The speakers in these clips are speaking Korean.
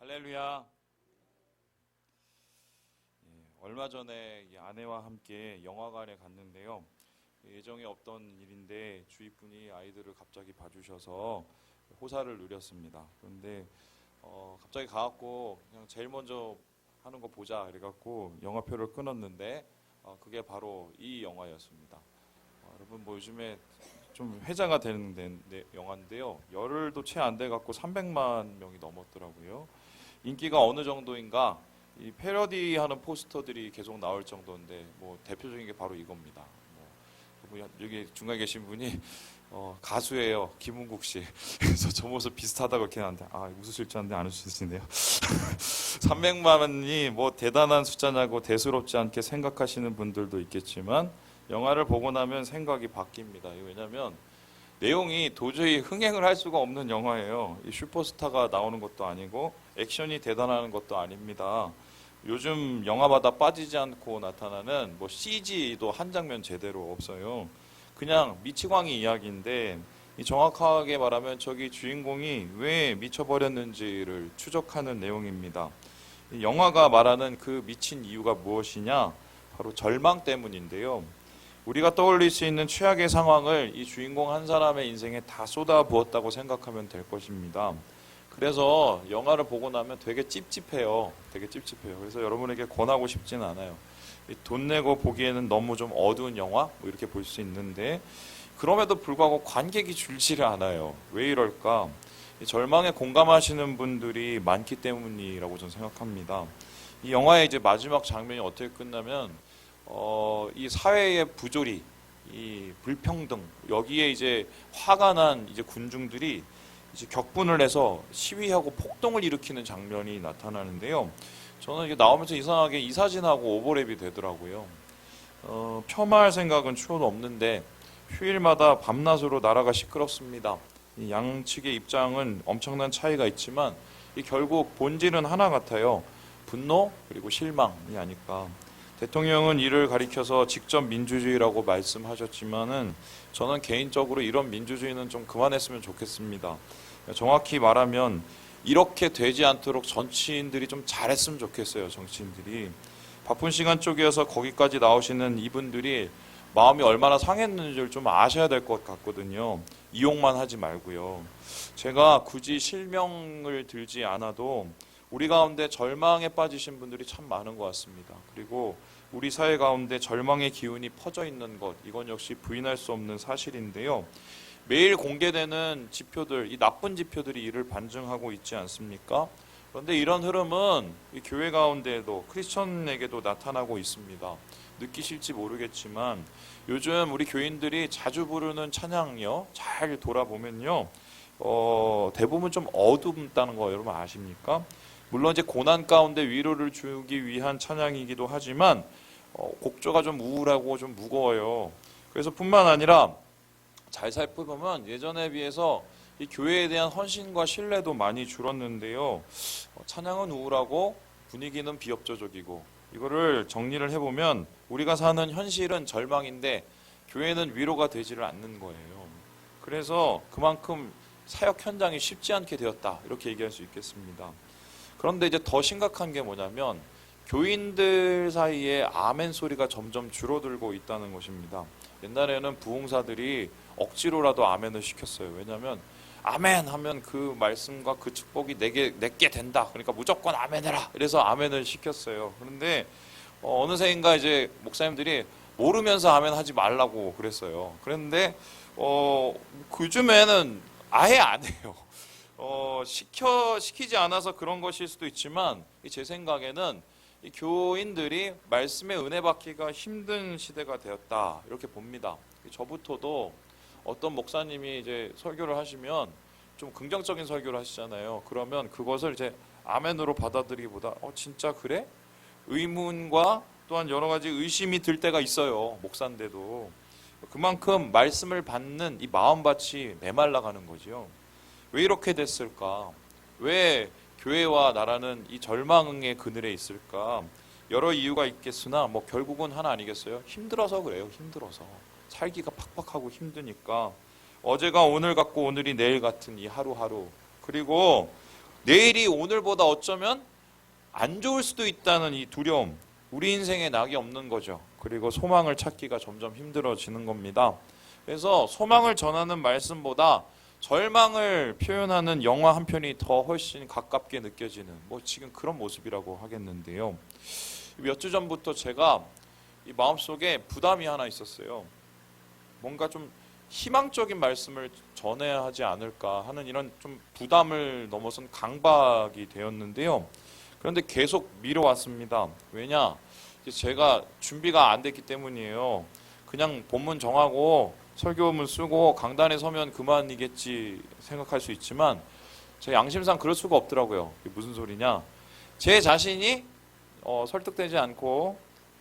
할렐루야. 얼마 전에 아내와 함께 영화관에 갔는데요. 예정에 없던 일인데 주위 분이 아이들을 갑자기 봐주셔서 호사를 누렸습니다. 그런데 갑자기 가갖고 그냥 제일 먼저 하는 거 보자 그래갖고 영화표를 끊었는데 그게 바로 이 영화였습니다. 여러분 뭐 요즘에 좀 회자가 되는 영화인데요. 열흘도 채 안 돼갖고 300만 명이 넘었더라고요. 인기가 어느 정도인가? 이 패러디하는 포스터들이 계속 나올 정도인데 뭐 대표적인 게 바로 이겁니다. 여기 중간에 계신 분이 가수예요. 김은국 씨. 그래서 저 모습 비슷하다고 이렇게 하는데 웃으실 줄 알았는데 안 웃으시네요. 300만이 뭐 대단한 숫자냐고 대수롭지 않게 생각하시는 분들도 있겠지만 영화를 보고 나면 생각이 바뀝니다. 왜냐하면 내용이 도저히 흥행을 할 수가 없는 영화예요. 이 슈퍼스타가 나오는 것도 아니고 액션이 대단한 것도 아닙니다. 요즘 영화마다 빠지지 않고 나타나는 뭐 CG도 한 장면 제대로 없어요. 그냥 미치광이 이야기인데 정확하게 말하면 저기 주인공이 왜 미쳐버렸는지를 추적하는 내용입니다. 이 영화가 말하는 그 미친 이유가 무엇이냐? 바로 절망 때문인데요. 우리가 떠올릴 수 있는 최악의 상황을 이 주인공 한 사람의 인생에 다 쏟아부었다고 생각하면 될 것입니다. 그래서 영화를 보고 나면 되게 찝찝해요. 그래서 여러분에게 권하고 싶지는 않아요. 돈 내고 보기에는 너무 좀 어두운 영화? 뭐 이렇게 볼 수 있는데 그럼에도 불구하고 관객이 줄지를 않아요. 왜 이럴까? 절망에 공감하시는 분들이 많기 때문이라고 저는 생각합니다. 이 영화의 이제 마지막 장면이 어떻게 끝나면 이 사회의 부조리, 이 불평등, 여기에 이제 화가 난 이제 군중들이 이제 격분을 해서 시위하고 폭동을 일으키는 장면이 나타나는데요. 저는 이게 나오면서 이상하게 이 사진하고 오버랩이 되더라고요. 폄하할 생각은 추호도 없는데 휴일마다 밤낮으로 나라가 시끄럽습니다. 이 양측의 입장은 엄청난 차이가 있지만 결국 본질은 하나 같아요. 분노 그리고 실망이 아닐까. 대통령은 이를 가리켜서 직접 민주주의라고 말씀하셨지만은 저는 개인적으로 이런 민주주의는 좀 그만했으면 좋겠습니다. 정확히 말하면 이렇게 되지 않도록 정치인들이 좀 잘했으면 좋겠어요. 정치인들이 바쁜 시간 쪽이어서 거기까지 나오시는 이분들이 마음이 얼마나 상했는지를 좀 아셔야 될 것 같거든요. 이용만 하지 말고요. 제가 굳이 실명을 들지 않아도 우리 가운데 절망에 빠지신 분들이 참 많은 것 같습니다. 그리고 우리 사회 가운데 절망의 기운이 퍼져 있는 것, 이건 역시 부인할 수 없는 사실인데요. 매일 공개되는 지표들, 이 나쁜 지표들이 이를 반증하고 있지 않습니까? 그런데 이런 흐름은 이 교회 가운데에도 크리스천에게도 나타나고 있습니다. 느끼실지 모르겠지만 요즘 우리 교인들이 자주 부르는 찬양이요, 잘 돌아보면요, 대부분 좀 어둡다는 거 여러분 아십니까? 물론 이제 고난 가운데 위로를 주기 위한 찬양이기도 하지만 곡조가 좀 우울하고 좀 무거워요. 그래서 뿐만 아니라 잘 살펴보면 예전에 비해서 이 교회에 대한 헌신과 신뢰도 많이 줄었는데요. 찬양은 우울하고 분위기는 비협조적이고 이거를 정리를 해보면 우리가 사는 현실은 절망인데 교회는 위로가 되지를 않는 거예요. 그래서 그만큼 사역 현장이 쉽지 않게 되었다 이렇게 얘기할 수 있겠습니다. 그런데 이제 더 심각한 게 뭐냐면 교인들 사이에 아멘 소리가 점점 줄어들고 있다는 것입니다. 옛날에는 부흥사들이 억지로라도 아멘을 시켰어요. 왜냐하면 아멘 하면 그 말씀과 그 축복이 내게 된다. 그러니까 무조건 아멘해라. 그래서 아멘을 시켰어요. 그런데 어느새인가 이제 목사님들이 모르면서 아멘 하지 말라고 그랬어요. 그런데 그쯤에는 아예 안 해요. 시키지 않아서 그런 것일 수도 있지만 제 생각에는 이 교인들이 말씀의 은혜 받기가 힘든 시대가 되었다 이렇게 봅니다. 저부터도 어떤 목사님이 이제 설교를 하시면 좀 긍정적인 설교를 하시잖아요. 그러면 그것을 이제 아멘으로 받아들이기보다 진짜 그래? 의문과 또한 여러 가지 의심이 들 때가 있어요. 목사인데도 그만큼 말씀을 받는 이 마음밭이 메말라가는 거죠. 왜 이렇게 됐을까? 왜 교회와 나라는 이 절망의 그늘에 있을까? 여러 이유가 있겠으나 뭐 결국은 하나 아니겠어요? 힘들어서 그래요. 힘들어서 살기가 팍팍하고 힘드니까 어제가 오늘 같고 오늘이 내일 같은 이 하루하루 그리고 내일이 오늘보다 어쩌면 안 좋을 수도 있다는 이 두려움, 우리 인생에 낙이 없는 거죠. 그리고 소망을 찾기가 점점 힘들어지는 겁니다. 그래서 소망을 전하는 말씀보다 절망을 표현하는 영화 한 편이 더 훨씬 가깝게 느껴지는, 뭐 지금 그런 모습이라고 하겠는데요. 몇 주 전부터 제가 이 마음속에 부담이 하나 있었어요. 뭔가 좀 희망적인 말씀을 전해야 하지 않을까 하는 이런 좀 부담을 넘어선 강박이 되었는데요. 그런데 계속 미뤄왔습니다. 왜냐? 제가 준비가 안 됐기 때문이에요. 그냥 본문 정하고 설교문 쓰고 강단에 서면 그만이겠지 생각할 수 있지만 제 양심상 그럴 수가 없더라고요. 이게 무슨 소리냐? 제 자신이 설득되지 않고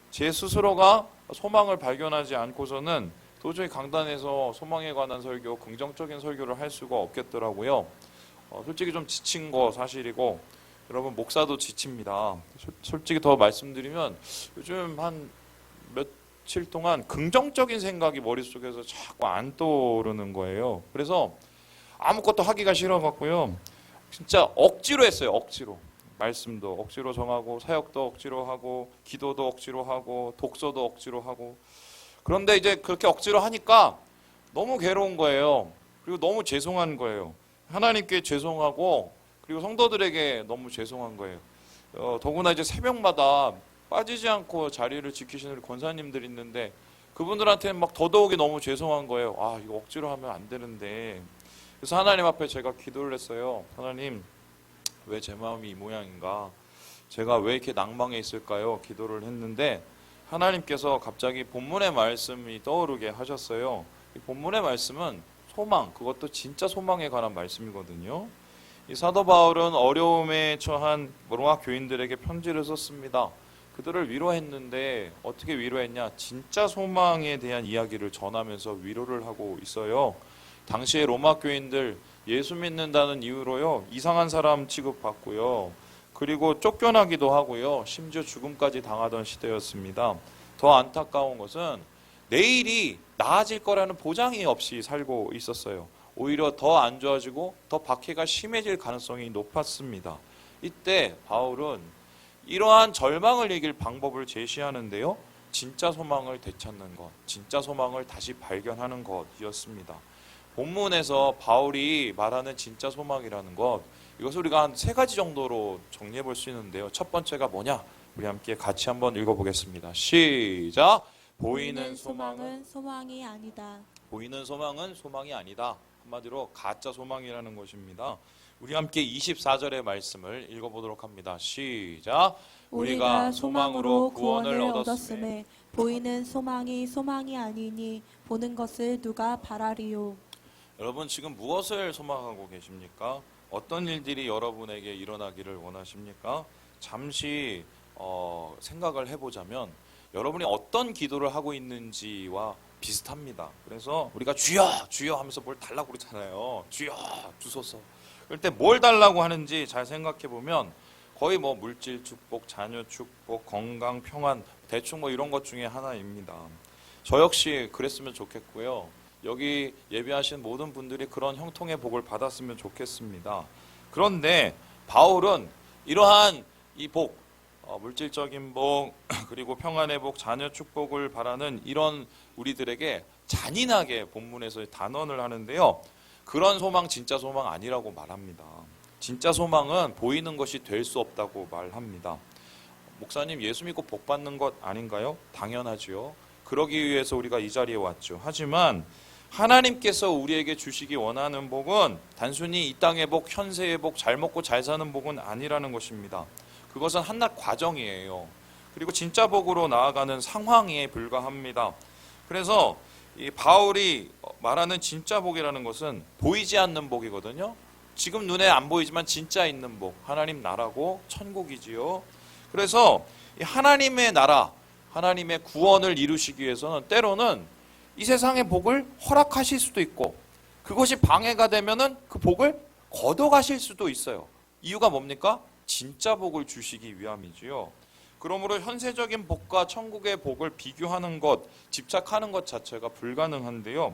제 스스로가 소망을 발견하지 않고서는 도저히 강단에서 소망에 관한 설교, 긍정적인 설교를 할 수가 없겠더라고요. 솔직히 좀 지친 거 사실이고, 여러분 목사도 지칩니다. 솔직히 더 말씀드리면 요즘 한 며칠 동안 긍정적인 생각이 머릿속에서 자꾸 안 떠오르는 거예요. 그래서 아무것도 하기가 싫어갖고요. 진짜 억지로 했어요. 억지로. 말씀도 억지로 정하고, 사역도 억지로 하고, 기도도 억지로 하고, 독서도 억지로 하고. 그런데 이제 그렇게 억지로 하니까 너무 괴로운 거예요. 그리고 너무 죄송한 거예요. 하나님께 죄송하고, 그리고 성도들에게 너무 죄송한 거예요. 더구나 이제 새벽마다 빠지지 않고 자리를 지키시는 권사님들 있는데 그분들한테는 막 더더욱이 너무 죄송한 거예요. 아, 이거 억지로 하면 안 되는데. 그래서 하나님 앞에 제가 기도를 했어요. 하나님, 왜 제 마음이 이 모양인가? 제가 왜 이렇게 낭망해 있을까요? 기도를 했는데 하나님께서 갑자기 본문의 말씀이 떠오르게 하셨어요. 이 본문의 말씀은 소망, 그것도 진짜 소망에 관한 말씀이거든요. 이 사도 바울은 어려움에 처한 로마 교인들에게 편지를 썼습니다. 그들을 위로했는데 어떻게 위로했냐? 진짜 소망에 대한 이야기를 전하면서 위로를 하고 있어요. 당시에 로마 교인들 예수 믿는다는 이유로요, 이상한 사람 취급받고요, 그리고 쫓겨나기도 하고요, 심지어 죽음까지 당하던 시대였습니다. 더 안타까운 것은 내일이 나아질 거라는 보장이 없이 살고 있었어요. 오히려 더 안 좋아지고 더 박해가 심해질 가능성이 높았습니다. 이때 바울은 이러한 절망을 이길 방법을 제시하는데요, 진짜 소망을 되찾는 것, 진짜 소망을 다시 발견하는 것이었습니다. 본문에서 바울이 말하는 진짜 소망이라는 것, 이것을 우리가 한 세 가지 정도로 정리해 볼 수 있는데요. 첫 번째가 뭐냐? 우리 함께 같이 한번 읽어보겠습니다. 시작! 보이는 소망은 소망이 아니다. 보이는 소망은 소망이 아니다. 한마디로 가짜 소망이라는 것입니다. 우리 함께 24절의 말씀을 읽어보도록 합니다. 시작! 우리가 소망으로 구원을 얻었음에 보이는 소망이 아니니 보는 것을 누가 바라리요. 여러분 지금 무엇을 소망하고 계십니까? 어떤 일들이 여러분에게 일어나기를 원하십니까? 잠시 생각을 해보자면 여러분이 어떤 기도를 하고 있는지와 비슷합니다. 그래서 우리가 주여 주여 하면서 뭘 달라고 그러잖아요. 주여 주소서. 그럴 때 뭘 달라고 하는지 잘 생각해 보면 거의 뭐 물질 축복, 자녀 축복, 건강, 평안, 대충 뭐 이런 것 중에 하나입니다. 저 역시 그랬으면 좋겠고요. 여기 예배하신 모든 분들이 그런 형통의 복을 받았으면 좋겠습니다. 그런데 바울은 이러한 이 복, 물질적인 복, 그리고 평안의 복, 자녀 축복을 바라는 이런 우리들에게 잔인하게 본문에서 단언을 하는데요. 그런 소망 진짜 소망 아니라고 말합니다. 진짜 소망은 보이는 것이 될 수 없다고 말합니다. 목사님, 예수 믿고 복 받는 것 아닌가요? 당연하지요. 그러기 위해서 우리가 이 자리에 왔죠. 하지만 하나님께서 우리에게 주시기 원하는 복은 단순히 이 땅의 복, 현세의 복, 잘 먹고 잘 사는 복은 아니라는 것입니다. 그것은 한낱 과정이에요. 그리고 진짜 복으로 나아가는 상황에 불과합니다. 그래서 이 바울이 말하는 진짜 복이라는 것은 보이지 않는 복이거든요. 지금 눈에 안 보이지만 진짜 있는 복, 하나님 나라고 천국이지요. 그래서 이 하나님의 나라, 하나님의 구원을 이루시기 위해서는 때로는 이 세상의 복을 허락하실 수도 있고 그것이 방해가 되면은 그 복을 걷어가실 수도 있어요. 이유가 뭡니까? 진짜 복을 주시기 위함이지요. 그러므로 현세적인 복과 천국의 복을 비교하는 것, 집착하는 것 자체가 불가능한데요.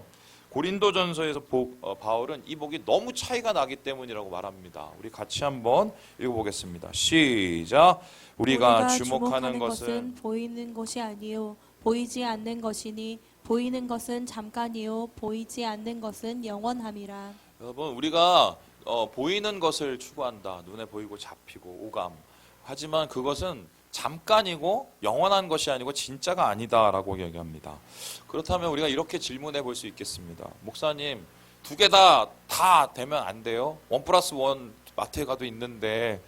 고린도전서에서 바울은 이 복이 너무 차이가 나기 때문이라고 말합니다. 우리 같이 한번 읽어보겠습니다. 시작. 우리가 주목하는 것은 보이는 것이 아니요 보이지 않는 것이니 보이는 것은 잠깐이요 보이지 않는 것은 영원함이라. 여러분, 우리가 보이는 것을 추구한다. 눈에 보이고 잡히고 오감. 하지만 그것은 잠깐이고 영원한 것이 아니고 진짜가 아니다라고 얘기합니다. 그렇다면 우리가 이렇게 질문해 볼 수 있겠습니다. 목사님, 두 개 다 되면 안 돼요? 1+1 마트에 가도 있는데,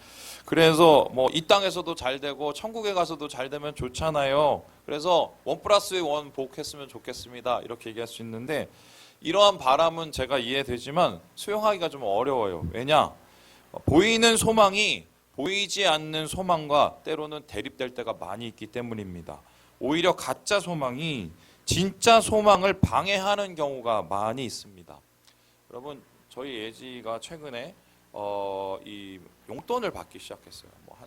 그래서 뭐 이 땅에서도 잘 되고 천국에 가서도 잘 되면 좋잖아요. 그래서 1+1 복했으면 좋겠습니다. 이렇게 얘기할 수 있는데, 이러한 바람은 제가 이해되지만 수용하기가 좀 어려워요. 왜냐? 보이는 소망이 보이지 않는 소망과 때로는 대립될 때가 많이 있기 때문입니다. 오히려 가짜 소망이 진짜 소망을 방해하는 경우가 많이 있습니다. 여러분, 저희 예지가 최근에 이 용돈을 받기 시작했어요. 뭐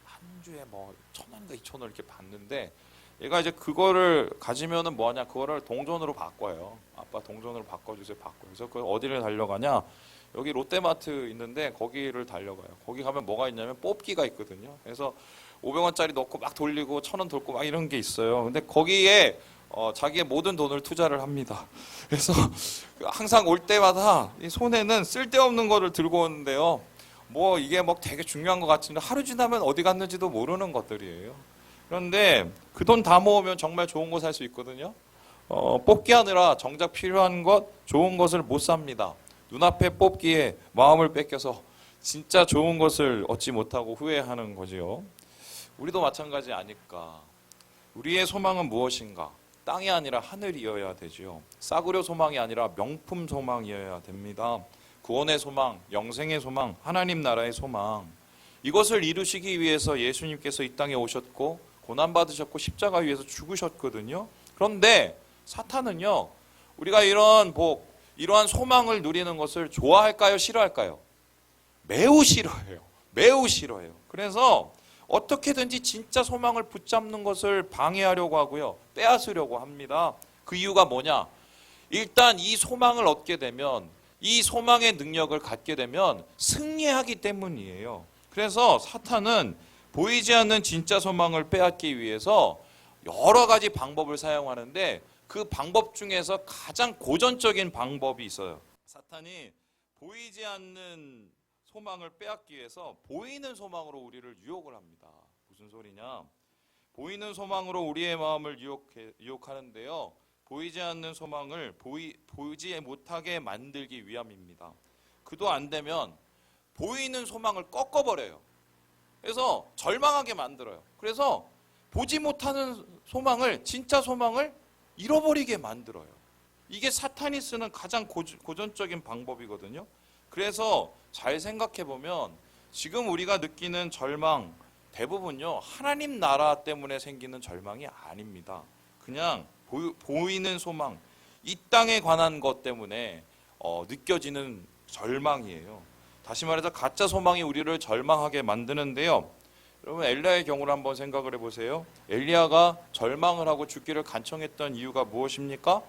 한 주에 뭐 1,000원인가 2,000원 이렇게 받는데, 얘가 이제 그거를 가지면은 뭐하냐, 그거를 동전으로 바꿔요. 아빠 동전으로 바꿔주세요. 그래서 그 어디를 달려가냐? 여기 롯데마트 있는데 거기를 달려가요. 거기 가면 뭐가 있냐면 뽑기가 있거든요. 그래서 500원짜리 넣고 막 돌리고 1,000원 돌고 막 이런 게 있어요. 근데 거기에 자기의 모든 돈을 투자를 합니다. 그래서 항상 올 때마다 이 손에는 쓸데없는 거를 들고 오는데요. 뭐 이게 뭐 되게 중요한 것 같은데 하루 지나면 어디 갔는지도 모르는 것들이에요. 그런데 그 돈 다 모으면 정말 좋은 거 살 수 있거든요. 뽑기 하느라 정작 필요한 것, 좋은 것을 못 삽니다. 눈앞에 뽑기에 마음을 뺏겨서 진짜 좋은 것을 얻지 못하고 후회하는 거지요. 우리도 마찬가지 아닐까. 우리의 소망은 무엇인가? 땅이 아니라 하늘이어야 되지요. 싸구려 소망이 아니라 명품 소망이어야 됩니다. 구원의 소망, 영생의 소망, 하나님 나라의 소망. 이것을 이루시기 위해서 예수님께서 이 땅에 오셨고 고난받으셨고 십자가 위에서 죽으셨거든요. 그런데 사탄은요, 우리가 이런 복, 이러한 소망을 누리는 것을 좋아할까요? 싫어할까요? 매우 싫어해요. 매우 싫어해요. 그래서 어떻게든지 진짜 소망을 붙잡는 것을 방해하려고 하고요. 빼앗으려고 합니다. 그 이유가 뭐냐? 일단 이 소망을 얻게 되면, 이 소망의 능력을 갖게 되면 승리하기 때문이에요. 그래서 사탄은 보이지 않는 진짜 소망을 빼앗기 위해서 여러 가지 방법을 사용하는데, 그 방법 중에서 가장 고전적인 방법이 있어요. 사탄이 보이지 않는 소망을 빼앗기 위해서 보이는 소망으로 우리를 유혹을 합니다. 무슨 소리냐? 보이는 소망으로 우리의 마음을 유혹하는데요. 보이지 않는 소망을 보이지 못하게 만들기 위함입니다. 그도 안 되면 보이는 소망을 꺾어버려요. 그래서 절망하게 만들어요. 그래서 보지 못하는 소망을, 진짜 소망을 잃어버리게 만들어요. 이게 사탄이 쓰는 가장 고전적인 방법이거든요. 그래서 잘 생각해 보면 지금 우리가 느끼는 절망 대부분요, 하나님 나라 때문에 생기는 절망이 아닙니다. 그냥 보이는 소망, 이 땅에 관한 것 때문에 느껴지는 절망이에요. 다시 말해서 가짜 소망이 우리를 절망하게 만드는데요. 여러분, 엘리야의 경우를 한번 생각을 해보세요. 엘리야가 절망을 하고 죽기를 간청했던 이유가 무엇입니까?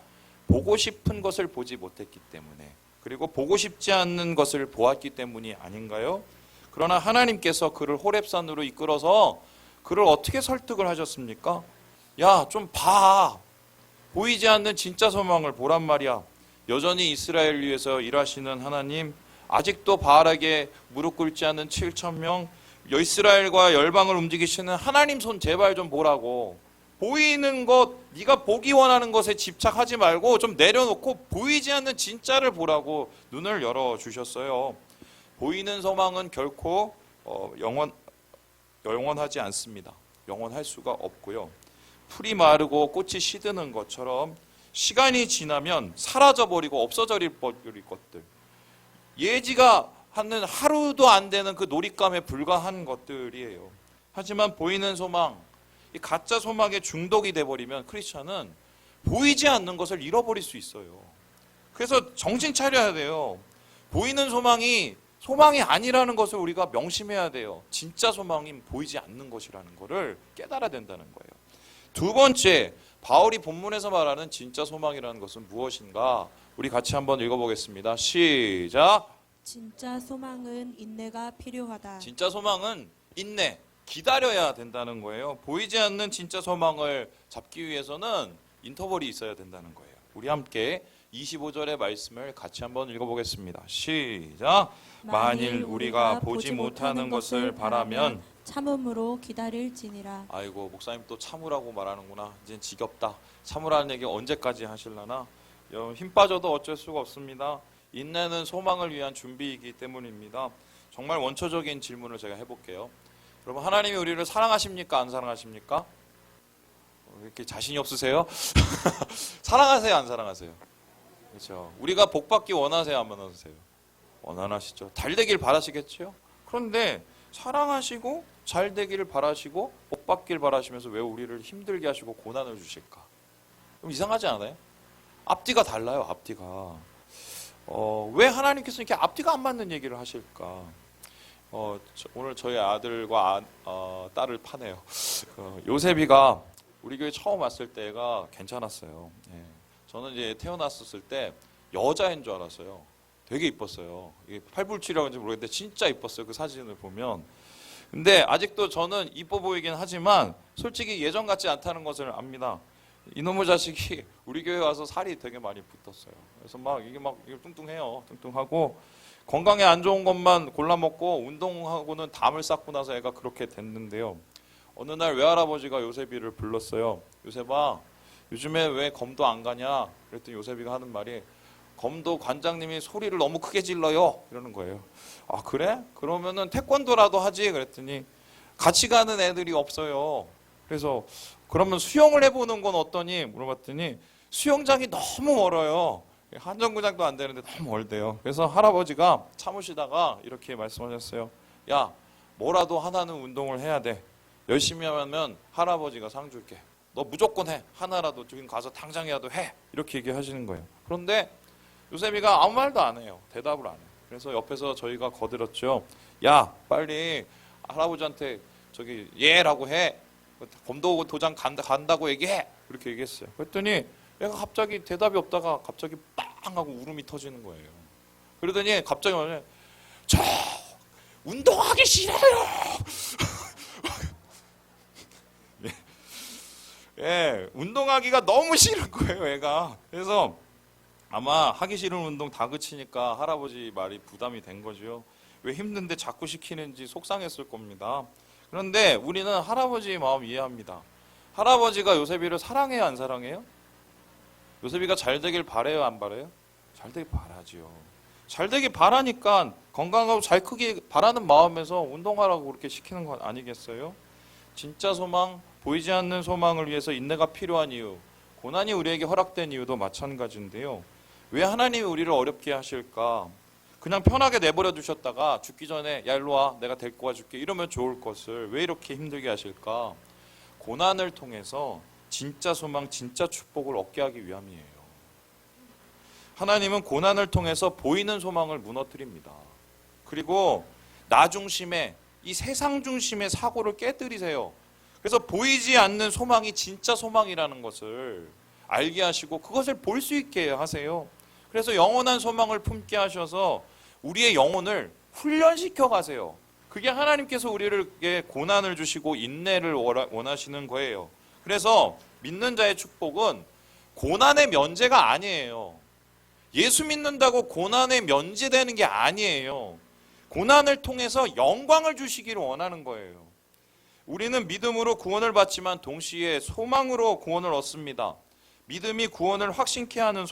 보고 싶은 것을 보지 못했기 때문에, 그리고 보고 싶지 않는 것을 보았기 때문이 아닌가요? 그러나 하나님께서 그를 호렙산으로 이끌어서 그를 어떻게 설득을 하셨습니까? 야, 좀 봐. 보이지 않는 진짜 소망을 보란 말이야. 여전히 이스라엘 위해서 일하시는 하나님, 아직도 바알에게 무릎 꿇지 않는 7,000명, 이스라엘과 열방을 움직이시는 하나님 손 제발 좀 보라고. 보이는 것, 네가 보기 원하는 것에 집착하지 말고 좀 내려놓고 보이지 않는 진짜를 보라고 눈을 열어주셨어요. 보이는 소망은 결코 영원하지 않습니다. 영원할 수가 없고요. 풀이 마르고 꽃이 시드는 것처럼 시간이 지나면 사라져버리고 없어져버릴 것들, 예지가 하는 하루도 안 되는 그 놀잇감에 불과한 것들이에요. 하지만 보이는 소망, 이 가짜 소망에 중독이 돼버리면 크리스천은 보이지 않는 것을 잃어버릴 수 있어요. 그래서 정신 차려야 돼요. 보이는 소망이 소망이 아니라는 것을 우리가 명심해야 돼요. 진짜 소망이 보이지 않는 것이라는 것을 깨달아야 된다는 거예요. 두 번째, 바울이 본문에서 말하는 진짜 소망이라는 것은 무엇인가? 우리 같이 한번 읽어보겠습니다. 시작. 진짜 소망은 인내가 필요하다. 진짜 소망은 인내, 기다려야 된다는 거예요. 보이지 않는 진짜 소망을 잡기 위해서는 인터벌이 있어야 된다는 거예요. 우리 함께 25절의 말씀을 같이 한번 읽어보겠습니다. 시작. 만일 우리가 보지 못하는 것을 바라면 참음으로 기다릴지니라. 아이고, 목사님 또 참으라고 말하는구나. 이젠 지겹다. 참으라는 얘기 언제까지 하실라나? 힘 빠져도 어쩔 수가 없습니다. 인내는 소망을 위한 준비이기 때문입니다. 정말 원초적인 질문을 제가 해볼게요. 여러분, 하나님이 우리를 사랑하십니까? 안 사랑하십니까? 왜 이렇게 자신이 없으세요? 사랑하세요? 안 사랑하세요? 그렇죠. 우리가 복 받기 원하세요? 안 원하세요? 원하시죠. 잘 되길 바라시겠죠? 그런데 사랑하시고 잘 되기를 바라시고 복 받길 바라시면서 왜 우리를 힘들게 하시고 고난을 주실까? 좀 이상하지 않아요? 앞뒤가 달라요. 앞뒤가. 왜 하나님께서 이렇게 앞뒤가 안 맞는 얘기를 하실까? 오늘 저희 아들과 딸을 파네요. 요셉이가 우리 교회 처음 왔을 때가 괜찮았어요. 예. 저는 이제 태어났었을 때 여자인 줄 알았어요. 되게 이뻤어요. 이게 팔불출이라고 하는지 모르겠는데 진짜 이뻤어요. 그 사진을 보면. 근데 아직도 저는 이뻐 보이긴 하지만 솔직히 예전 같지 않다는 것을 압니다. 이놈의 자식이 우리 교회 와서 살이 되게 많이 붙었어요. 그래서 이게 뚱뚱해요. 뚱뚱하고 건강에 안 좋은 것만 골라 먹고 운동하고는 담을 쌓고 나서 애가 그렇게 됐는데요. 어느 날 외할아버지가 요셉이를 불렀어요. 요셉아, 요즘에 왜 검도 안 가냐? 그랬더니 요셉이가 하는 말이 검도 관장님이 소리를 너무 크게 질러요. 이러는 거예요. 아, 그래? 그러면은 태권도라도 하지. 그랬더니 같이 가는 애들이 없어요. 그래서 그러면 수영을 해보는 건 어떠니? 물어봤더니 수영장이 너무 멀어요. 한정구장도 안 되는데 너무 멀대요. 그래서 할아버지가 참으시다가 이렇게 말씀하셨어요. 야, 뭐라도 하나는 운동을 해야 돼. 열심히 하면 할아버지가 상 줄게. 너 무조건 해. 하나라도 지금 가서 당장이라도 해. 이렇게 얘기하시는 거예요. 그런데 요셉이가 아무 말도 안 해요. 대답을 안 해요. 그래서 옆에서 저희가 거들었죠. 야, 빨리 할아버지한테 저기 예라고 해. 검도 도장 간다고 얘기해. 그렇게 얘기했어요. 그랬더니 얘가 갑자기 대답이 없다가 갑자기 빵 하고 울음이 터지는 거예요. 그러더니 갑자기 말해, 저 운동하기 싫어요. 예, 운동하기가 너무 싫은 거예요, 애가. 그래서 아마 하기 싫은 운동 다 그치니까 할아버지 말이 부담이 된 거죠. 왜 힘든데 자꾸 시키는지 속상했을 겁니다. 그런데 우리는 할아버지의 마음 이해합니다. 할아버지가 요셉이를 사랑해요, 안 사랑해요? 요셉이가 잘 되길 바라요, 안 바라요? 잘 되길 바라지요. 잘 되길 바라니까 건강하고 잘 크길 바라는 마음에서 운동하라고 그렇게 시키는 건 아니겠어요? 진짜 소망, 보이지 않는 소망을 위해서 인내가 필요한 이유, 고난이 우리에게 허락된 이유도 마찬가지인데요. 왜 하나님이 우리를 어렵게 하실까? 그냥 편하게 내버려 두셨다가 죽기 전에 야, 일로 와, 내가 데리고 와줄게 이러면 좋을 것을 왜 이렇게 힘들게 하실까? 고난을 통해서 진짜 소망, 진짜 축복을 얻게 하기 위함이에요. 하나님은 고난을 통해서 보이는 소망을 무너뜨립니다. 그리고 나 중심의, 이 세상 중심의 사고를 깨뜨리세요. 그래서 보이지 않는 소망이 진짜 소망이라는 것을 알게 하시고 그것을 볼 수 있게 하세요. 그래서 영원한 소망을 품게 하셔서 우리의 영혼을 훈련시켜 가세요. 그게 하나님께서 우리에게 고난을 주시고 인내를 원하시는 거예요. 그래서 믿는 자의 축복은 고난의 면제가 아니에요. 예수 믿는다고 고난의 면제되는 게 아니에요. 고난을 통해서 영광을 주시기를 원하는 거예요. 우리는 믿음으로 구원을 받지만 동시에 소망으로 구원을 얻습니다. 믿음이 구원을 확신케 하는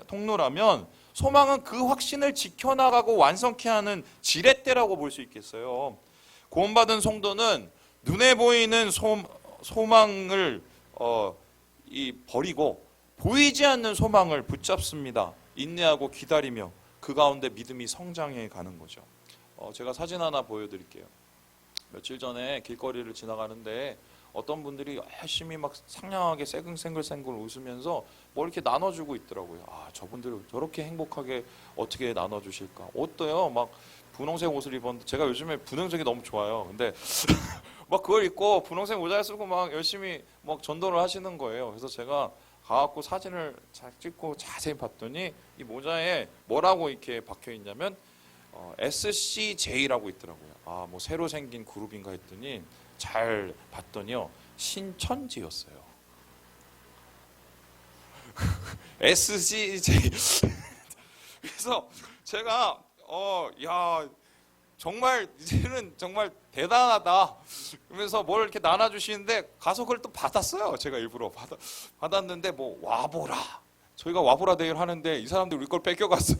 통로라면 소망은 그 확신을 지켜나가고 완성케 하는 지렛대라고 볼 수 있겠어요. 구원받은 성도는 눈에 보이는 소망을 버리고 보이지 않는 소망을 붙잡습니다. 인내하고 기다리며 그 가운데 믿음이 성장해 가는 거죠. 제가 사진 하나 보여드릴게요. 며칠 전에 길거리를 지나가는데 어떤 분들이 열심히 막 상냥하게 생글생글 웃으면서 뭐 이렇게 나눠주고 있더라고요. 아, 저분들 저렇게 행복하게 어떻게 나눠주실까? 옷도요, 막 분홍색 옷을 입었는데 제가 요즘에 분홍색이 너무 좋아요. 근데 막 그걸 입고 분홍색 모자 쓰고 막 열심히 막 전도를 하시는 거예요. 그래서 제가 가갖고 사진을 잘 찍고 자세히 봤더니 이 모자에 뭐라고 이렇게 박혀 있냐면 SCJ라고 있더라고요. 아, 뭐 새로 생긴 그룹인가 했더니 잘 봤더니요, 신천지였어요. SCJ. 그래서 제가 야, 정말 이제는 정말 대단하다. 그러면서 뭘 이렇게 나눠주시는데 가서 그걸 또 받았어요. 제가 일부러 받았는데 뭐 와보라. 저희가 와보라 대회를 하는데 이 사람들 우리 걸 뺏겨갔어.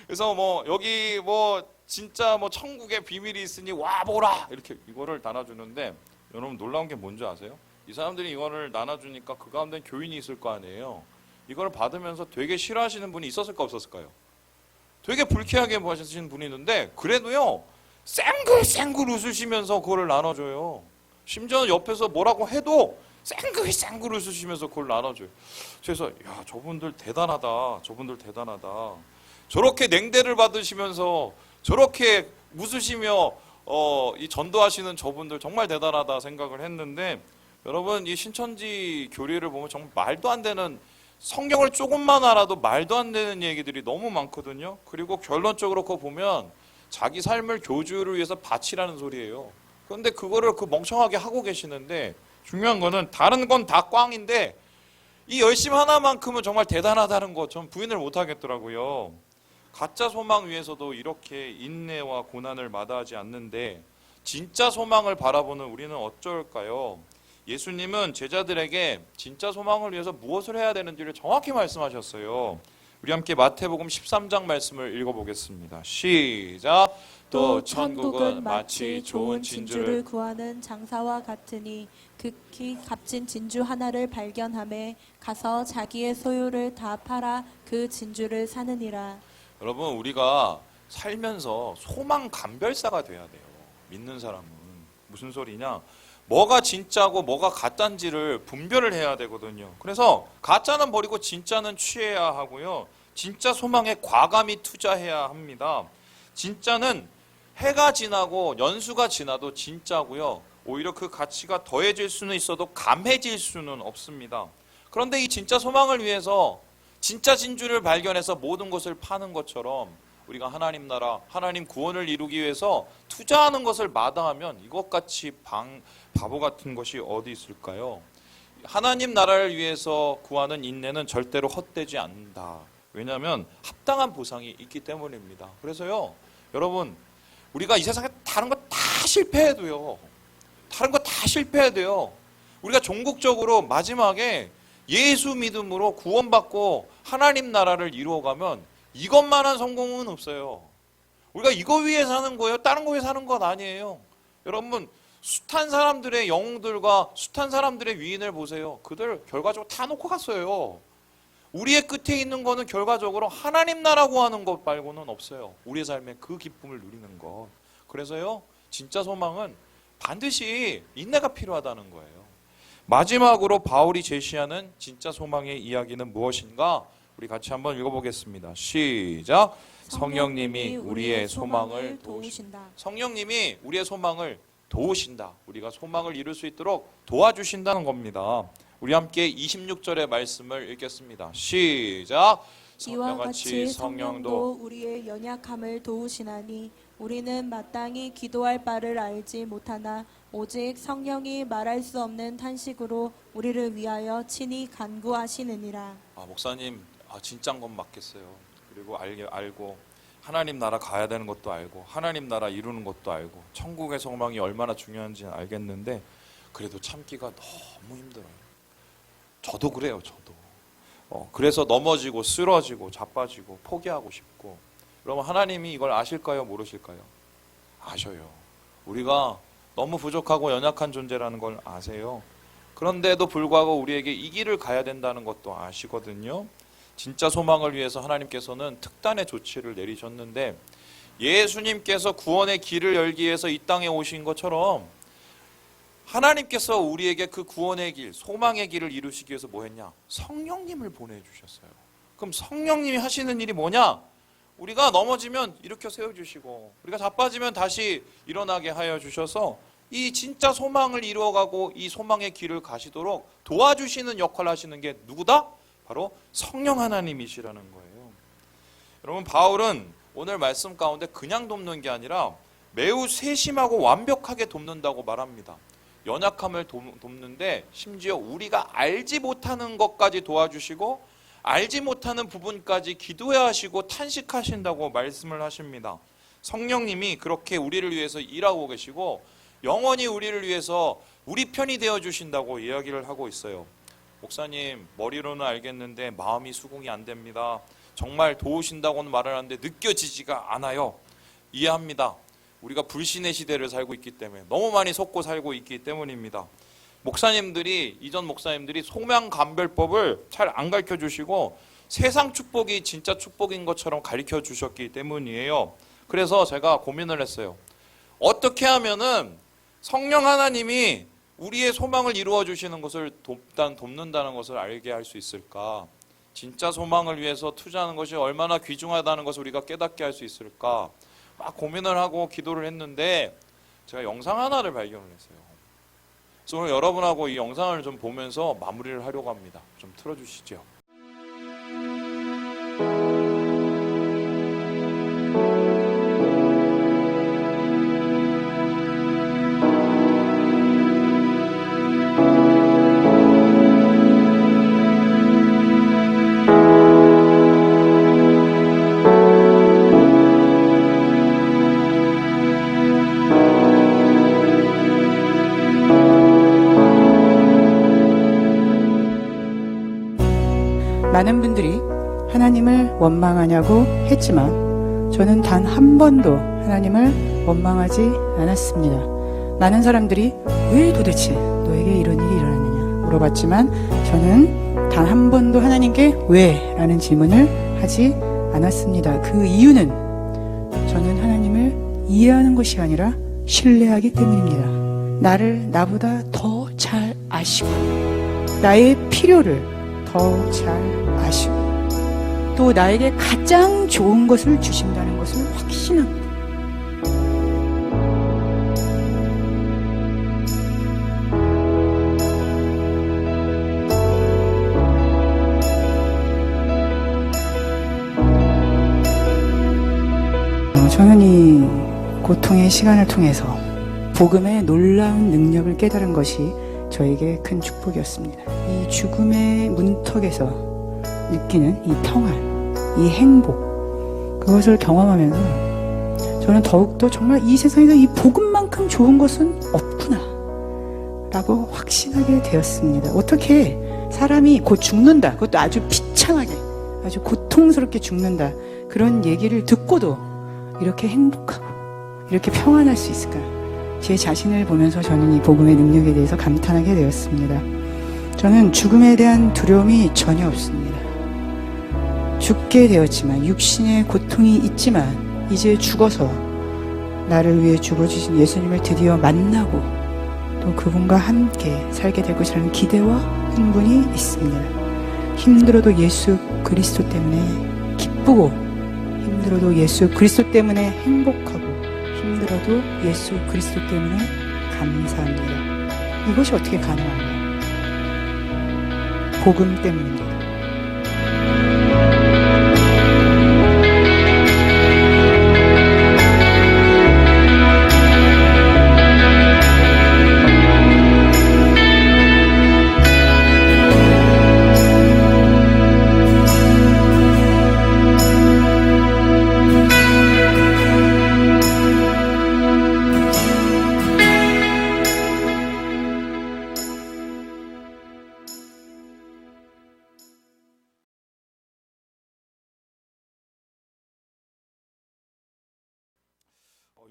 그래서 뭐 여기 뭐 진짜 뭐 천국의 비밀이 있으니 와보라 이렇게 이거를 나눠주는데, 여러분 놀라운 게 뭔지 아세요? 이 사람들이 이거를 나눠주니까 그 가운데 교인이 있을 거 아니에요. 이걸 받으면서 되게 싫어하시는 분이 있었을까 없었을까요? 되게 불쾌하게 보시는 분이 있는데 그래도요 쌩글쌩글 웃으시면서 그거를 나눠줘요. 심지어 옆에서 뭐라고 해도 쌩글쌩글 웃으시면서 그걸 나눠줘요. 그래서 야, 저분들 대단하다. 저분들 대단하다. 저렇게 냉대를 받으시면서 저렇게 웃으시며 이 전도하시는 저분들 정말 대단하다 생각을 했는데, 여러분 이 신천지 교리를 보면 정말 말도 안 되는, 성경을 조금만 알아도 말도 안 되는 얘기들이 너무 많거든요. 그리고 결론적으로 그거 보면 자기 삶을 교주를 위해서 바치라는 소리예요. 그런데 그거를 그 멍청하게 하고 계시는데, 중요한 거는 다른 건 다 꽝인데 이 열심 하나만큼은 정말 대단하다는 거 전 부인을 못 하겠더라고요. 가짜 소망 위에서도 이렇게 인내와 고난을 마다하지 않는데 진짜 소망을 바라보는 우리는 어쩔까요? 예수님은 제자들에게 진짜 소망을 위해서 무엇을 해야 되는지를 정확히 말씀하셨어요. 우리 함께 마태복음 13장 말씀을 읽어보겠습니다. 시작. 또 천국은 마치 좋은 진주를 구하는 장사와 같으니 극히 값진 진주 하나를 발견하매 가서 자기의 소유를 다 팔아 그 진주를 사느니라. 여러분 우리가 살면서 소망 감별사가 돼야 돼요. 믿는 사람은. 무슨 소리냐? 뭐가 진짜고 뭐가 가짜인지를 분별을 해야 되거든요. 그래서 가짜는 버리고 진짜는 취해야 하고요. 진짜 소망에 과감히 투자해야 합니다. 진짜는 해가 지나고 연수가 지나도 진짜고요. 오히려 그 가치가 더해질 수는 있어도 감해질 수는 없습니다. 그런데 이 진짜 소망을 위해서 진짜 진주를 발견해서 모든 것을 파는 것처럼 우리가 하나님 나라, 하나님 구원을 이루기 위해서 투자하는 것을 마다하면 이것같이 바보 같은 것이 어디 있을까요? 하나님 나라를 위해서 구하는 인내는 절대로 헛되지 않는다. 왜냐하면 합당한 보상이 있기 때문입니다. 그래서요, 여러분 우리가 이 세상에 다른 거 다 실패해도요, 다른 거 다 실패해도요, 우리가 종국적으로 마지막에 예수 믿음으로 구원받고 하나님 나라를 이루어가면 이것만한 성공은 없어요. 우리가 이거 위해 사는 거예요. 다른 거 위해 사는 건 아니에요. 여러분 숱한 사람들의 영웅들과 숱한 사람들의 위인을 보세요. 그들 결과적으로 다 놓고 갔어요. 우리의 끝에 있는 거는 결과적으로 하나님 나라 구하는 것 말고는 없어요. 우리의 삶에 그 기쁨을 누리는 것. 그래서요, 진짜 소망은 반드시 인내가 필요하다는 거예요. 마지막으로 바울이 제시하는 진짜 소망의 이야기는 무엇인가? 우리 같이 한번 읽어보겠습니다. 시작. 성령님이 우리의 소망을 도우신다. 성령님이 우리의 소망을 도우신다. 우리가 소망을 이룰 수 있도록 도와주신다는 겁니다. 우리 함께 26절의 말씀을 읽겠습니다. 시작. 이와 같이 성령도 우리의 연약함을 도우시나니 우리는 마땅히 기도할 바를 알지 못하나 오직 성령이 말할 수 없는 탄식으로 우리를 위하여 친히 간구하시느니라. 목사님, 진짜인 건 맞겠어요. 그리고 알고 하나님 나라 가야 되는 것도 알고 하나님 나라 이루는 것도 알고 천국의 소망이 얼마나 중요한지는 알겠는데 그래도 참기가 너무 힘들어요. 저도 그래요. 저도. 그래서 넘어지고 쓰러지고 자빠지고 포기하고 싶고. 그러면 하나님이 이걸 아실까요? 모르실까요? 아셔요. 우리가 너무 부족하고 연약한 존재라는 걸 아세요. 그런데도 불구하고 우리에게 이 길을 가야 된다는 것도 아시거든요. 진짜 소망을 위해서 하나님께서는 특단의 조치를 내리셨는데 예수님께서 구원의 길을 열기 위해서 이 땅에 오신 것처럼 하나님께서 우리에게 그 구원의 길, 소망의 길을 이루시기 위해서 뭐 했냐? 성령님을 보내주셨어요. 그럼 성령님이 하시는 일이 뭐냐? 우리가 넘어지면 일으켜 세워주시고 우리가 자빠지면 다시 일어나게 하여 주셔서 이 진짜 소망을 이루어가고 이 소망의 길을 가시도록 도와주시는 역할을 하시는 게 누구다? 바로 성령 하나님이시라는 거예요. 여러분, 바울은 오늘 말씀 가운데 그냥 돕는 게 아니라 매우 세심하고 완벽하게 돕는다고 말합니다. 연약함을 돕는데 심지어 우리가 알지 못하는 것까지 도와주시고 알지 못하는 부분까지 기도해야 하시고 탄식하신다고 말씀을 하십니다. 성령님이 그렇게 우리를 위해서 일하고 계시고 영원히 우리를 위해서 우리 편이 되어주신다고 이야기를 하고 있어요. 목사님, 머리로는 알겠는데 마음이 수긍이 안 됩니다. 정말 도우신다고는 말을 하는데 느껴지지가 않아요. 이해합니다. 우리가 불신의 시대를 살고 있기 때문에 너무 많이 속고 살고 있기 때문입니다. 이전 목사님들이 소명감별법을 잘 안 가르쳐 주시고 세상 축복이 진짜 축복인 것처럼 가르쳐 주셨기 때문이에요. 그래서 제가 고민을 했어요. 어떻게 하면은 성령 하나님이 우리의 소망을 이루어 주시는 것을 돕는다는 것을 알게 할 수 있을까? 진짜 소망을 위해서 투자하는 것이 얼마나 귀중하다는 것을 우리가 깨닫게 할 수 있을까? 막 고민을 하고 기도를 했는데 제가 영상 하나를 발견을 했어요. 그래서 오늘 여러분하고 이 영상을 좀 보면서 마무리를 하려고 합니다. 좀 틀어주시죠. 많은 분들이 하나님을 원망하냐고 했지만 저는 단 한 번도 하나님을 원망하지 않았습니다. 많은 사람들이 왜 도대체 너에게 이런 일이 일어났느냐 물어봤지만 저는 단 한 번도 하나님께 왜? 라는 질문을 하지 않았습니다. 그 이유는 저는 하나님을 이해하는 것이 아니라 신뢰하기 때문입니다. 나를 나보다 더 잘 아시고 나의 필요를 더 잘 아시고 또 나에게 가장 좋은 것을 주신다는 것을 확신합니다. 저는 이 고통의 시간을 통해서 복음의 놀라운 능력을 깨달은 것이 저에게 큰 축복이었습니다. 이 죽음의 문턱에서 느끼는 이 평안, 이 행복, 그것을 경험하면서 저는 더욱더 정말 이 세상에서 이 복음만큼 좋은 것은 없구나 라고 확신하게 되었습니다. 어떻게 사람이 곧 죽는다, 그것도 아주 비참하게, 아주 고통스럽게 죽는다, 그런 얘기를 듣고도 이렇게 행복하고 이렇게 평안할 수 있을까? 제 자신을 보면서 저는 이 복음의 능력에 대해서 감탄하게 되었습니다. 저는 죽음에 대한 두려움이 전혀 없습니다. 죽게 되었지만 육신의 고통이 있지만 이제 죽어서 나를 위해 죽어주신 예수님을 드디어 만나고 또 그분과 함께 살게 될 것이라는 기대와 흥분이 있습니다. 힘들어도 예수 그리스도 때문에 기쁘고 힘들어도 예수 그리스도 때문에 행복하고 힘들어도 예수 그리스도 때문에 감사합니다. 이것이 어떻게 가능한가요? 복음 때문입니다.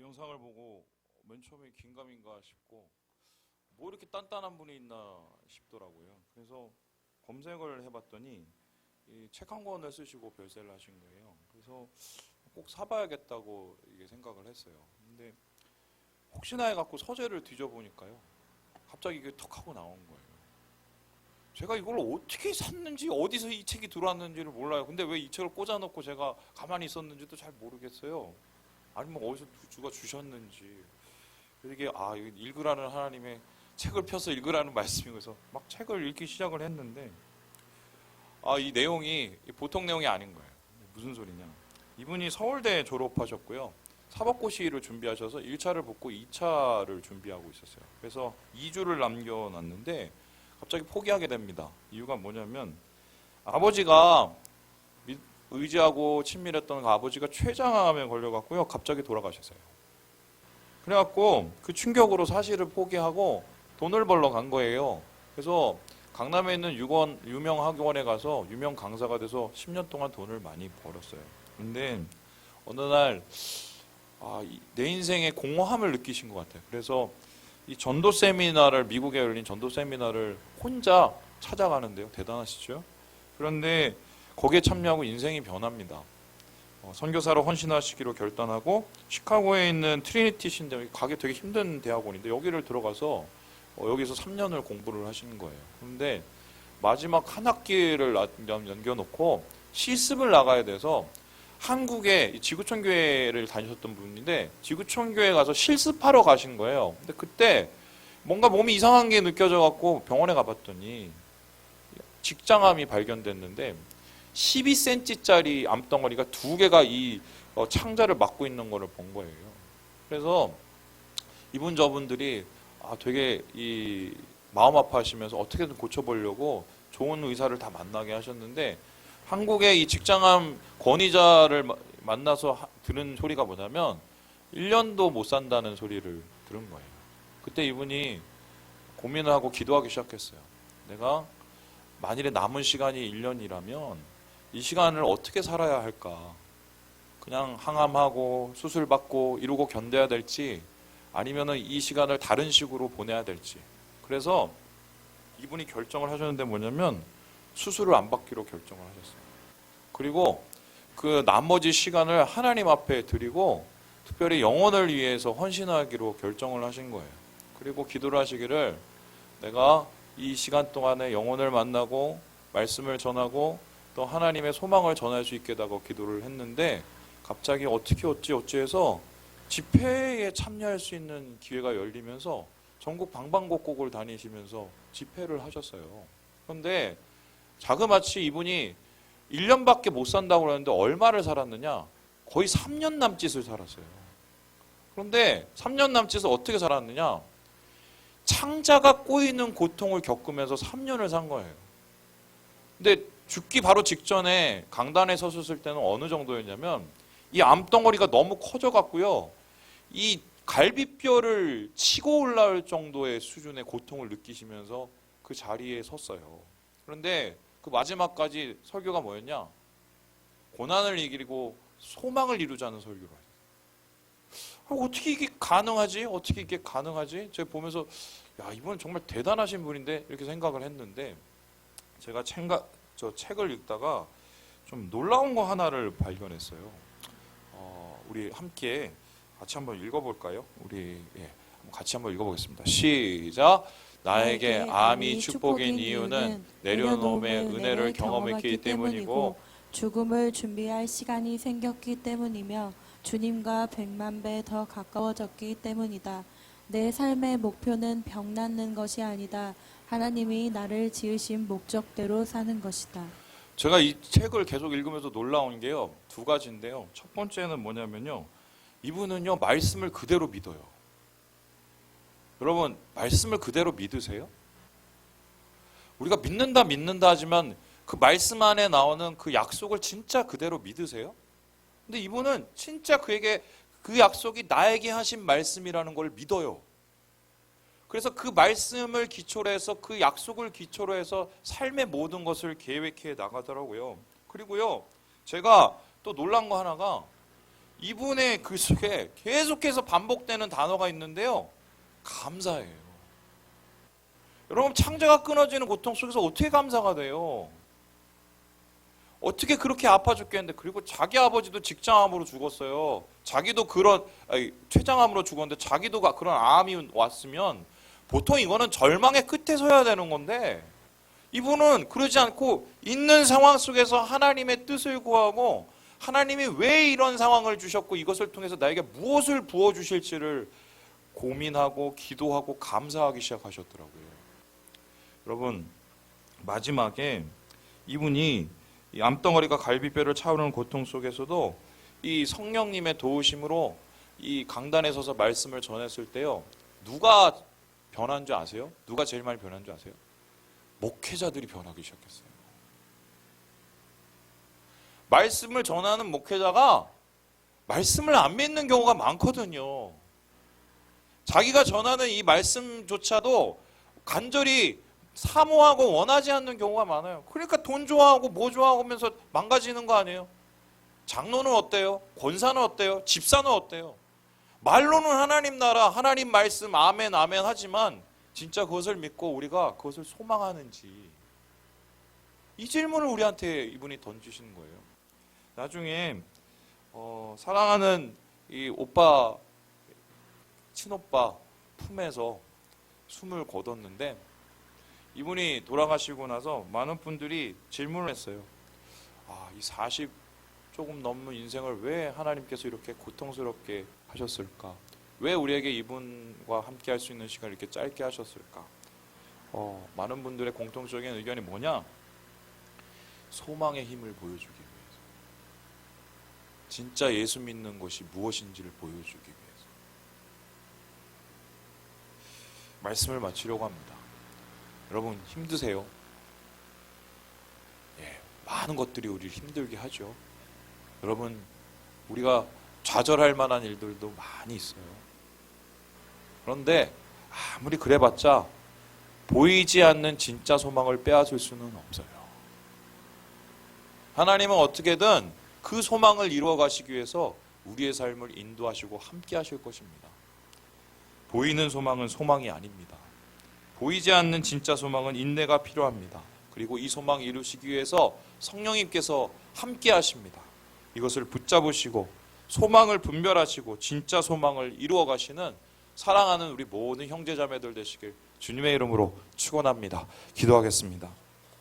영상을 보고 맨 처음에 긴가민가 싶고 뭐 이렇게 단단한 분이 있나 싶더라고요. 그래서 검색을 해봤더니 책 한 권을 쓰시고 별세를 하신 거예요. 그래서 꼭 사봐야겠다고 이게 생각을 했어요. 근데 혹시나 해갖고 서재를 뒤져보니까요, 갑자기 이게 턱 하고 나온 거예요. 제가 이걸 어떻게 샀는지 어디서 이 책이 들어왔는지를 몰라요. 근데 왜 이 책을 꽂아놓고 제가 가만히 있었는지도 잘 모르겠어요. 아니면 어디서 누가 주셨는지. 이게 이거 읽으라는 하나님의 책을 펴서 읽으라는 말씀이어서 막 책을 읽기 시작을 했는데 이 내용이 보통 내용이 아닌 거예요. 무슨 소리냐? 이분이 서울대 졸업하셨고요. 사법고시를 준비하셔서 1차를 붙고 2차를 준비하고 있었어요. 그래서 2주를 남겨놨는데 갑자기 포기하게 됩니다. 이유가 뭐냐면 아버지가 의지하고 친밀했던 그 아버지가 췌장암에 걸려갖고요. 갑자기 돌아가셨어요. 그래갖고 그 충격으로 사실을 포기하고 돈을 벌러 간 거예요. 그래서 강남에 있는 유명 학원에 가서 유명 강사가 돼서 10년 동안 돈을 많이 벌었어요. 근데 어느 날 내 인생의 공허함을 느끼신 것 같아요. 그래서 이 전도 세미나를 미국에 열린 전도 세미나를 혼자 찾아가는데요. 대단하시죠? 그런데 거기에 참여하고 인생이 변합니다. 선교사로 헌신하시기로 결단하고 시카고에 있는 트리니티 신대 가기 되게 힘든 대학원인데 여기를 들어가서 여기서 3년을 공부를 하시는 거예요. 그런데 마지막 한 학기를 남겨놓고 실습을 나가야 돼서 한국의 지구촌교회를 다니셨던 분인데 지구촌교회 가서 실습하러 가신 거예요. 근데 그때 뭔가 몸이 이상한 게 느껴져 갖고 병원에 가봤더니 직장암이 발견됐는데 12cm짜리 암덩어리가 2개가 이 창자를 막고 있는 거를 본 거예요. 그래서 이분 저분들이 되게 이 마음 아파하시면서 어떻게든 고쳐보려고 좋은 의사를 다 만나게 하셨는데 한국의 이 직장암 권위자를 만나서 들은 소리가 뭐냐면 1년도 못 산다는 소리를 들은 거예요. 그때 이분이 고민을 하고 기도하기 시작했어요. 내가 만일에 남은 시간이 1년이라면 이 시간을 어떻게 살아야 할까? 그냥 항암하고 수술받고 이러고 견뎌야 될지 아니면은 이 시간을 다른 식으로 보내야 될지. 그래서 이분이 결정을 하셨는데 뭐냐면 수술을 안 받기로 결정을 하셨어요. 그리고 그 나머지 시간을 하나님 앞에 드리고 특별히 영혼을 위해서 헌신하기로 결정을 하신 거예요. 그리고 기도를 하시기를 내가 이 시간 동안에 영혼을 만나고 말씀을 전하고 또 하나님의 소망을 전할 수 있게 하고 기도를 했는데 갑자기 어찌해서 집회에 참여할 수 있는 기회가 열리면서 전국 방방곡곡을 다니시면서 집회를 하셨어요. 그런데 자그마치 이분이 1년밖에 못 산다고 그러는데 얼마를 살았느냐? 거의 3년 남짓을 살았어요. 그런데 3년 남짓을 어떻게 살았느냐? 창자가 꼬이는 고통을 겪으면서 3년을 산 거예요. 근데 죽기 바로 직전에 강단에 섰을 때는 어느 정도였냐면 이 암덩어리가 너무 커져갖고요. 이 갈비뼈를 치고 올라올 정도의 수준의 고통을 느끼시면서 그 자리에 섰어요. 그런데 그 마지막까지 설교가 뭐였냐? 고난을 이기고 소망을 이루자는 설교를 했어요. 어떻게 이게 가능하지? 어떻게 이게 가능하지? 제가 보면서 야, 이분 정말 대단하신 분인데 이렇게 생각을 했는데 제가 책을 읽다가 좀 놀라운 거 하나를 발견했어요. 우리 함께 같이 한번 읽어볼까요? 우리 같이 한번 읽어보겠습니다. 시작. 나에게 암이 축복인 이유는 내려놓음의 은혜를 경험했기 때문이고 죽음을 준비할 시간이 생겼기 때문이며 주님과 100만 배 더 가까워졌기 때문이다. 내 삶의 목표는 병 낫는 것이 아니다. 하나님이 나를 지으신 목적대로 사는 것이다. 제가 이 책을 계속 읽으면서 놀라운 게요. 2가지인데요. 첫 번째는 뭐냐면요. 이분은요. 말씀을 그대로 믿어요. 여러분 말씀을 그대로 믿으세요? 우리가 믿는다 하지만 그 말씀 안에 나오는 그 약속을 진짜 그대로 믿으세요? 근데 이분은 진짜 그에게 그 약속이 나에게 하신 말씀이라는 걸 믿어요. 그래서 그 말씀을 기초로 해서 그 약속을 기초로 해서 삶의 모든 것을 계획해 나가더라고요. 그리고요 제가 또 놀란 거 하나가 이분의 글 속에 계속해서 반복되는 단어가 있는데요. 감사해요. 여러분 창자가 끊어지는 고통 속에서 어떻게 감사가 돼요? 어떻게 그렇게 아파 죽겠는데 그리고 자기 아버지도 직장암으로 죽었어요. 자기도 췌장암으로 죽었는데 자기도 그런 암이 왔으면 보통 이거는 절망의 끝에 서야 되는 건데 이분은 그러지 않고 있는 상황 속에서 하나님의 뜻을 구하고 하나님이 왜 이런 상황을 주셨고 이것을 통해서 나에게 무엇을 부어주실지를 고민하고 기도하고 감사하기 시작하셨더라고요. 여러분, 마지막에 이분이 이 암덩어리가 갈비뼈를 차오르는 고통 속에서도 이 성령님의 도우심으로 이 강단에 서서 말씀을 전했을 때요, 누가 변한 줄 아세요? 누가 제일 많이 변한 줄 아세요? 목회자들이 변하기 시작했어요. 말씀을 전하는 목회자가 말씀을 안 믿는 경우가 많거든요. 자기가 전하는 이 말씀조차도 간절히 사모하고 원하지 않는 경우가 많아요. 그러니까 돈 좋아하고 뭐 좋아하고 하면서 망가지는 거 아니에요? 장로는 어때요? 권사는 어때요? 집사는 어때요? 말로는 하나님 나라, 하나님 말씀, 아멘, 아멘 하지만 진짜 그것을 믿고 우리가 그것을 소망하는지, 이 질문을 우리한테 이분이 던지시는 거예요. 나중에 사랑하는 이 오빠, 친오빠 품에서 숨을 거뒀는데, 이분이 돌아가시고 나서 많은 분들이 질문을 했어요. 이 40 조금 넘는 인생을 왜 하나님께서 이렇게 고통스럽게 하셨을까? 왜 우리에게 이분과 함께 할 수 있는 시간을 이렇게 짧게 하셨을까? 많은 분들의 공통적인 의견이 뭐냐? 소망의 힘을 보여주기 위해서. 진짜 예수 믿는 것이 무엇인지를 보여주기 위해서. 말씀을 마치려고 합니다. 여러분, 힘드세요? 많은 것들이 우리를 힘들게 하죠. 여러분, 우리가 좌절할 만한 일들도 많이 있어요. 그런데 아무리 그래봤자 보이지 않는 진짜 소망을 빼앗을 수는 없어요. 하나님은 어떻게든 그 소망을 이루어 가시기 위해서 우리의 삶을 인도하시고 함께 하실 것입니다. 보이는 소망은 소망이 아닙니다. 보이지 않는 진짜 소망은 인내가 필요합니다. 그리고 이 소망 이루시기 위해서 성령님께서 함께 하십니다. 이것을 붙잡으시고 소망을 분별하시고 진짜 소망을 이루어 가시는 사랑하는 우리 모든 형제자매들 되시길 주님의 이름으로 축원합니다. 기도하겠습니다.